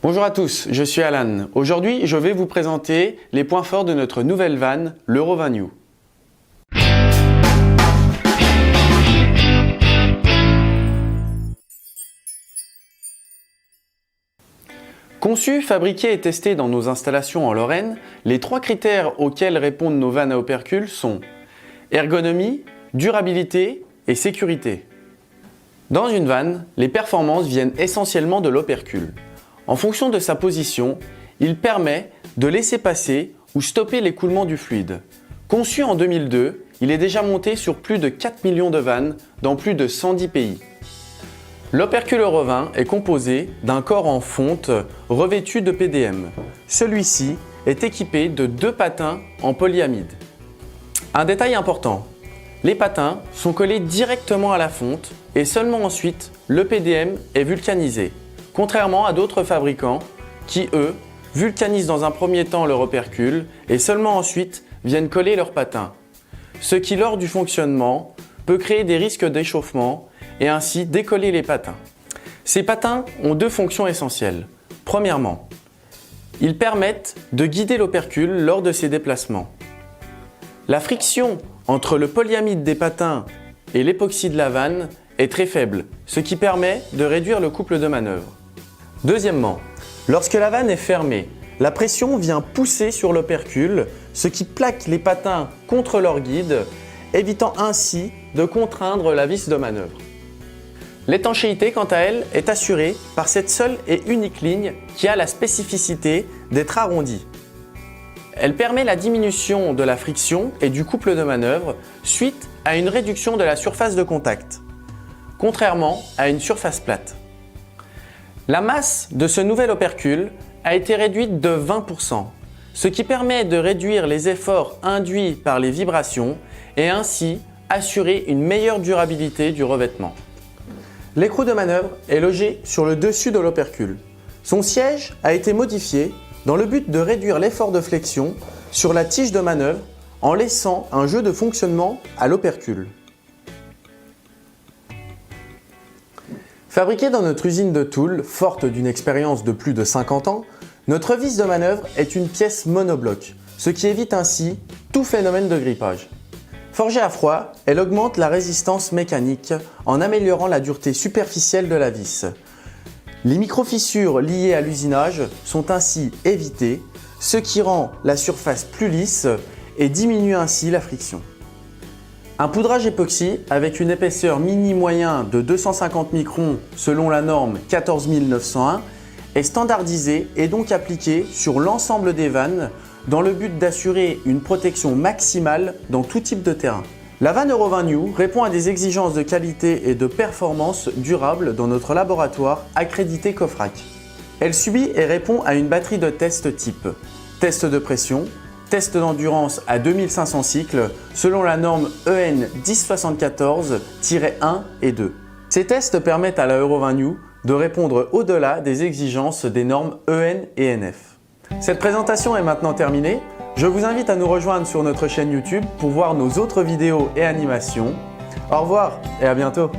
Bonjour à tous, je suis Alan. Aujourd'hui, je vais vous présenter les points forts de notre nouvelle vanne, l'Euro 20 New. Conçu, fabriqué et testé dans nos installations en Lorraine, les trois critères auxquels répondent nos vannes à opercule sont ergonomie, durabilité et sécurité. Dans une vanne, les performances viennent essentiellement de l'opercule. En fonction de sa position, il permet de laisser passer ou stopper l'écoulement du fluide. Conçu en 2002, il est déjà monté sur plus de 4 millions de vannes dans plus de 110 pays. L'opercule Euro 20 est composé d'un corps en fonte revêtu de PDM. Celui-ci est équipé de 2 patins en polyamide. Un détail important, les patins sont collés directement à la fonte et seulement ensuite le PDM est vulcanisé, contrairement à d'autres fabricants qui, eux, vulcanisent dans un premier temps leur opercule et seulement ensuite viennent coller leurs patins, ce qui lors du fonctionnement peut créer des risques d'échauffement et ainsi décoller les patins. Ces patins ont 2 fonctions essentielles. Premièrement, ils permettent de guider l'opercule lors de ses déplacements. La friction entre le polyamide des patins et l'époxy de la vanne est très faible, ce qui permet de réduire le couple de manœuvre. Deuxièmement, lorsque la vanne est fermée, la pression vient pousser sur l'opercule, ce qui plaque les patins contre leur guide, évitant ainsi de contraindre la vis de manœuvre. L'étanchéité, quant à elle, est assurée par cette seule et unique ligne qui a la spécificité d'être arrondie. Elle permet la diminution de la friction et du couple de manœuvre suite à une réduction de la surface de contact, contrairement à une surface plate. La masse de ce nouvel opercule a été réduite de 20%, ce qui permet de réduire les efforts induits par les vibrations et ainsi assurer une meilleure durabilité du revêtement. L'écrou de manœuvre est logé sur le dessus de l'opercule. Son siège a été modifié dans le but de réduire l'effort de flexion sur la tige de manœuvre en laissant un jeu de fonctionnement à l'opercule. Fabriquée dans notre usine de Toul, forte d'une expérience de plus de 50 ans, notre vis de manœuvre est une pièce monobloc, ce qui évite ainsi tout phénomène de grippage. Forgée à froid, elle augmente la résistance mécanique en améliorant la dureté superficielle de la vis. Les micro-fissures liées à l'usinage sont ainsi évitées, ce qui rend la surface plus lisse et diminue ainsi la friction. Un poudrage époxy avec une épaisseur mini-moyen de 250 microns selon la norme 14901 est standardisé et donc appliqué sur l'ensemble des vannes dans le but d'assurer une protection maximale dans tout type de terrain. La vanne Euro 20 New répond à des exigences de qualité et de performance durables dans notre laboratoire accrédité COFRAC. Elle subit et répond à une batterie de tests type test de pression, test d'endurance à 2500 cycles selon la norme EN 1074-1 et 2. Ces tests permettent à la Euro 20 New de répondre au-delà des exigences des normes EN et NF. Cette présentation est maintenant terminée. Je vous invite à nous rejoindre sur notre chaîne YouTube pour voir nos autres vidéos et animations. Au revoir et à bientôt.